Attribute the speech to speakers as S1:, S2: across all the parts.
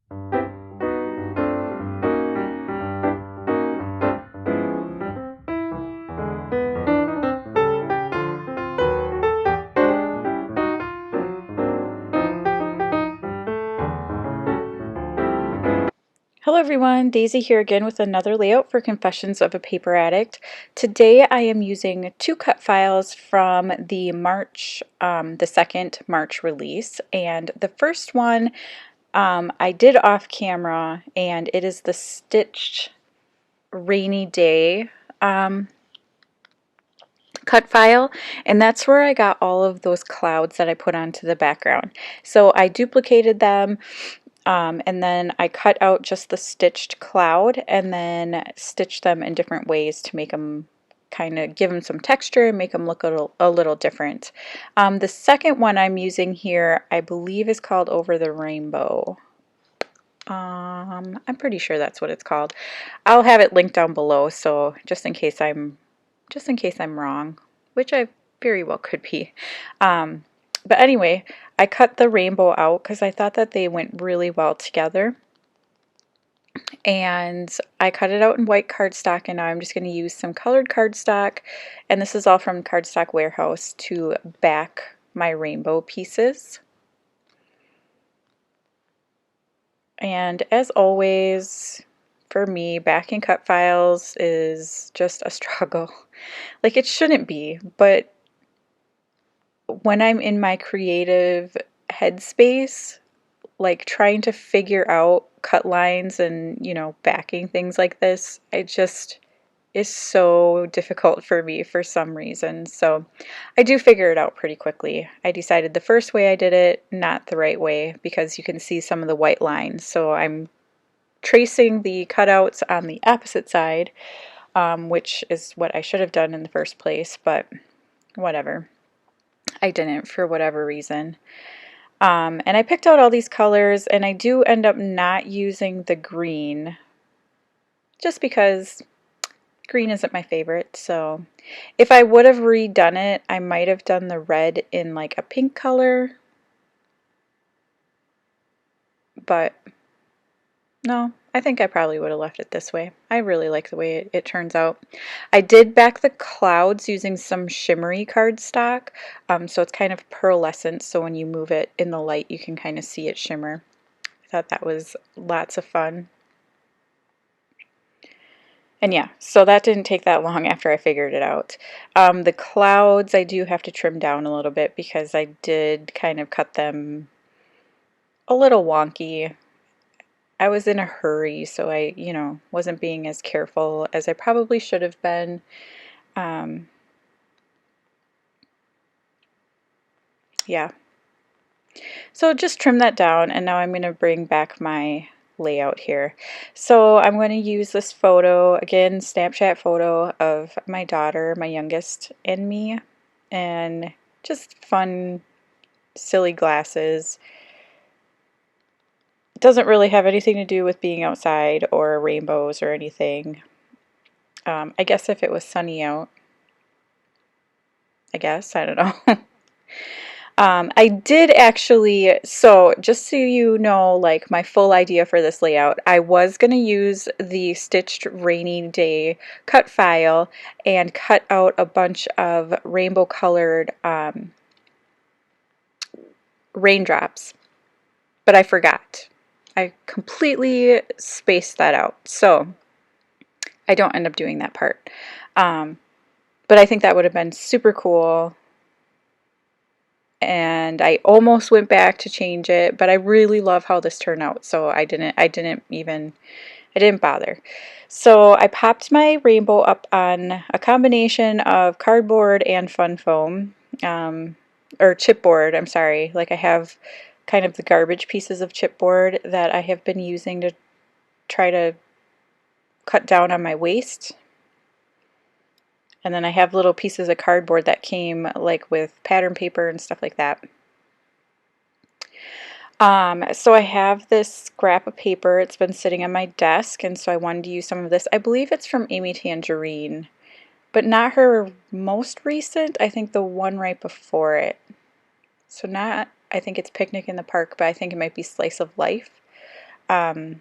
S1: Hello everyone, Daisy here again with another layout for Confessions of a Paper Addict. Today I am using two cut files from the the second March release, and the first one I did off camera, and it is the stitched rainy day cut file, and that's where I got all of those clouds that I put onto the background. So I duplicated them. And then I cut out just the stitched cloud and then stitched them in different ways to make them kind of give them some texture and make them look a little different. The second one I'm using here, I believe, is called Over the Rainbow. I'm pretty sure that's what it's called. I'll have it linked down below, so just in case I'm wrong, which I very well could be. But anyway, I cut the rainbow out because I thought that they went really well together. And I cut it out in white cardstock, and now I'm just going to use some colored cardstock. And this is all from Cardstock Warehouse to back my rainbow pieces. And as always, for me, backing cut files is just a struggle. Like, it shouldn't be, but when I'm in my creative headspace, like trying to figure out cut lines and, backing things like this, it just is so difficult for me for some reason. So I do figure it out pretty quickly. I decided the first way I did it, not the right way, because you can see some of the white lines. So I'm tracing the cutouts on the opposite side, which is what I should have done in the first place, but whatever. I didn't for whatever reason. And I picked out all these colors, and I do end up not using the green just because green isn't my favorite. So if I would have redone it, I might have done the red in like a pink color, but no, I think I probably would have left it this way. I really like the way it turns out. I did back the clouds using some shimmery cardstock, so it's kind of pearlescent, so when you move it in the light you can kind of see it shimmer. I thought that was lots of fun. And yeah, so that didn't take that long after I figured it out. The clouds I do have to trim down a little bit because I did kind of cut them a little wonky. I was in a hurry, so I, wasn't being as careful as I probably should have been. Yeah. So just trim that down, and now I'm going to bring back my layout here. So I'm going to use this photo, again, Snapchat photo of my daughter, my youngest, and me, and just fun, silly glasses. It doesn't really have anything to do with being outside or rainbows or anything. I guess if it was sunny out, I don't know. I did actually, so just so you know, like my full idea for this layout, I was going to use the stitched rainy day cut file and cut out a bunch of rainbow colored raindrops, but I forgot. I completely spaced that out, so I don't end up doing that part. But I think that would have been super cool. And I almost went back to change it, but I really love how this turned out, so I didn't bother. So I popped my rainbow up on a combination of cardboard and fun foam, or chipboard, I'm sorry. Like I have kind of the garbage pieces of chipboard that I have been using to try to cut down on my waste. And then I have little pieces of cardboard that came like with pattern paper and stuff like that. So I have this scrap of paper. It's been sitting on my desk, and so I wanted to use some of this. I believe it's from Amy Tangerine, but not her most recent. I think the one right before it. So not, I think it's Picnic in the Park, but I think it might be Slice of Life. And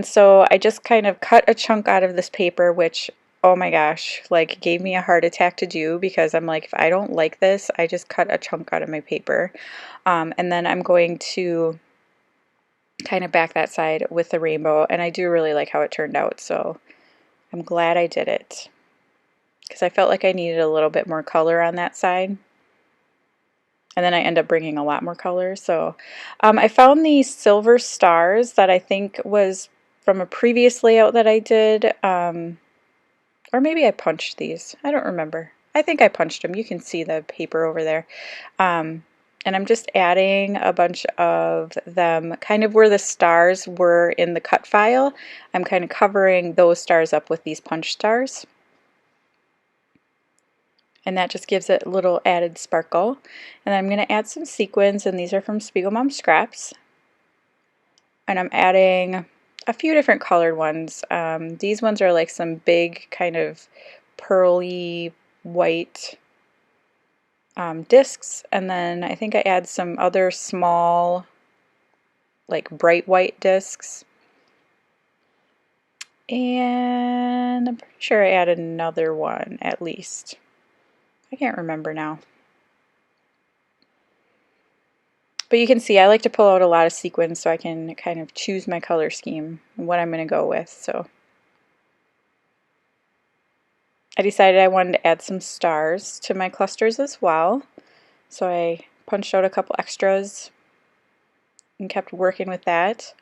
S1: so I just kind of cut a chunk out of this paper, which, oh my gosh, like gave me a heart attack to do, because I'm like, if I don't like this, I just cut a chunk out of my paper. And then I'm going to kind of back that side with the rainbow, and I do really like how it turned out, so I'm glad I did it, because I felt like I needed a little bit more color on that side. And then I end up bringing a lot more color. So I found these silver stars that I think was from a previous layout that I did, or maybe I punched these. I don't remember. I think I punched them. You can see the paper over there. And I'm just adding a bunch of them kind of where the stars were in the cut file. I'm kind of covering those stars up with these punch stars. And that just gives it a little added sparkle. And I'm going to add some sequins, and these are from Spiegel Mom Scraps. And I'm adding a few different colored ones. These ones are like some big kind of pearly white discs, and then I think I add some other small like bright white discs. And I'm pretty sure I added another one at least. I can't remember now. But you can see I like to pull out a lot of sequins so I can kind of choose my color scheme and what I'm going to go with. So I decided I wanted to add some stars to my clusters as well. So I punched out a couple extras and kept working with that.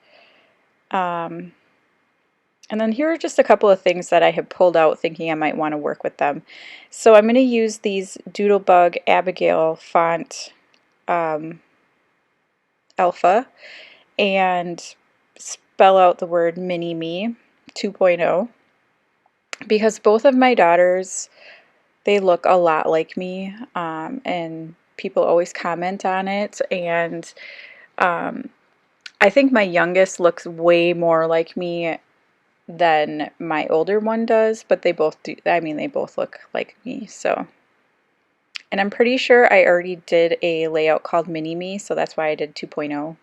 S1: And then here are just a couple of things that I have pulled out thinking I might want to work with them. So I'm going to use these Doodlebug Abigail font alpha and spell out the word Mini-Me 2.0, because both of my daughters, they look a lot like me, and people always comment on it, and I think my youngest looks way more like me than my older one does, but they both do. I mean, they both look like me. So, and I'm pretty sure I already did a layout called Mini-Me, so that's why I did 2.0.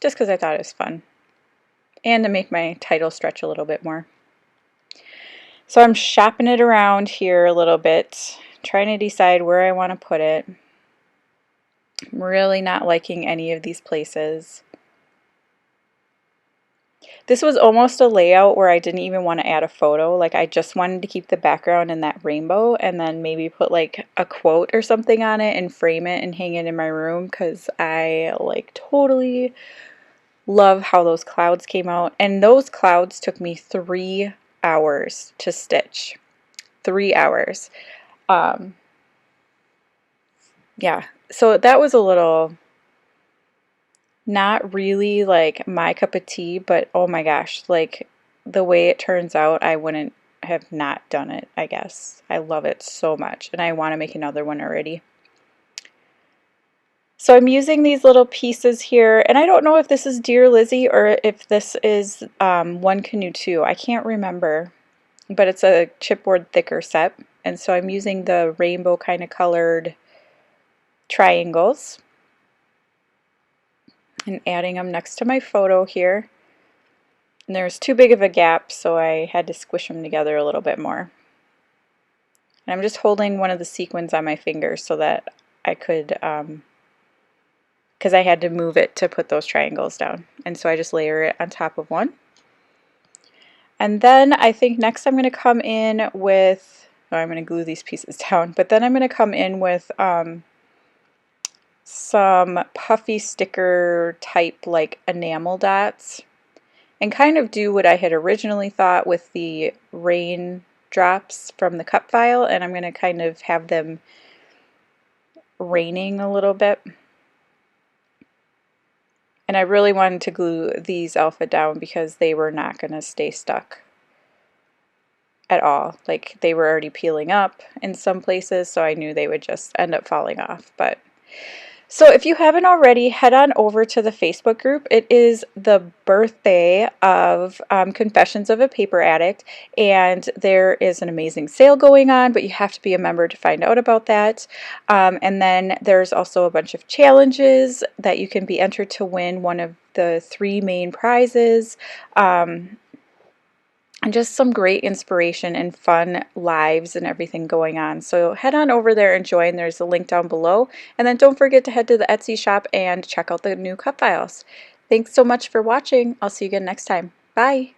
S1: Just because I thought it was fun, and to make my title stretch a little bit more. So I'm shopping it around here a little bit, trying to decide where I want to put it. I'm really not liking any of these places. This was almost a layout where I didn't even want to add a photo. Like, I just wanted to keep the background in that rainbow and then maybe put like a quote or something on it and frame it and hang it in my room, because I like totally love how those clouds came out. And those clouds took me 3 hours to stitch. 3 hours. Yeah, so that was a little not really like my cup of tea, but oh my gosh, like the way it turns out, I wouldn't have not done it, I guess. I love it so much, and I want to make another one already. So I'm using these little pieces here, and I don't know if this is Dear Lizzie or if this is One Canoe 2. I can't remember, but it's a chipboard thicker set, and so I'm using the rainbow kind of colored triangles and adding them next to my photo here. And there's too big of a gap, so I had to squish them together a little bit more. And I'm just holding one of the sequins on my finger so that I could, because I had to move it to put those triangles down. And so I just layer it on top of one. And then I think next I'm going to come in with, oh, I'm going to glue these pieces down, but then I'm going to come in with some puffy sticker type like enamel dots, and kind of do what I had originally thought with the raindrops from the cut file, and I'm going to kind of have them raining a little bit. And I really wanted to glue these alpha down because they were not going to stay stuck at all. Like, they were already peeling up in some places, so I knew they would just end up falling off. But So if you haven't already, head on over to the Facebook group. It is the birthday of Confessions of a Paper Addict, and there is an amazing sale going on, but you have to be a member to find out about that. And then there's also a bunch of challenges that you can be entered to win one of the 3 main prizes. And just some great inspiration and fun lives and everything going on. So head on over there and join. There's a link down below. And then don't forget to head to the Etsy shop and check out the new cut files. Thanks so much for watching. I'll see you again next time. Bye.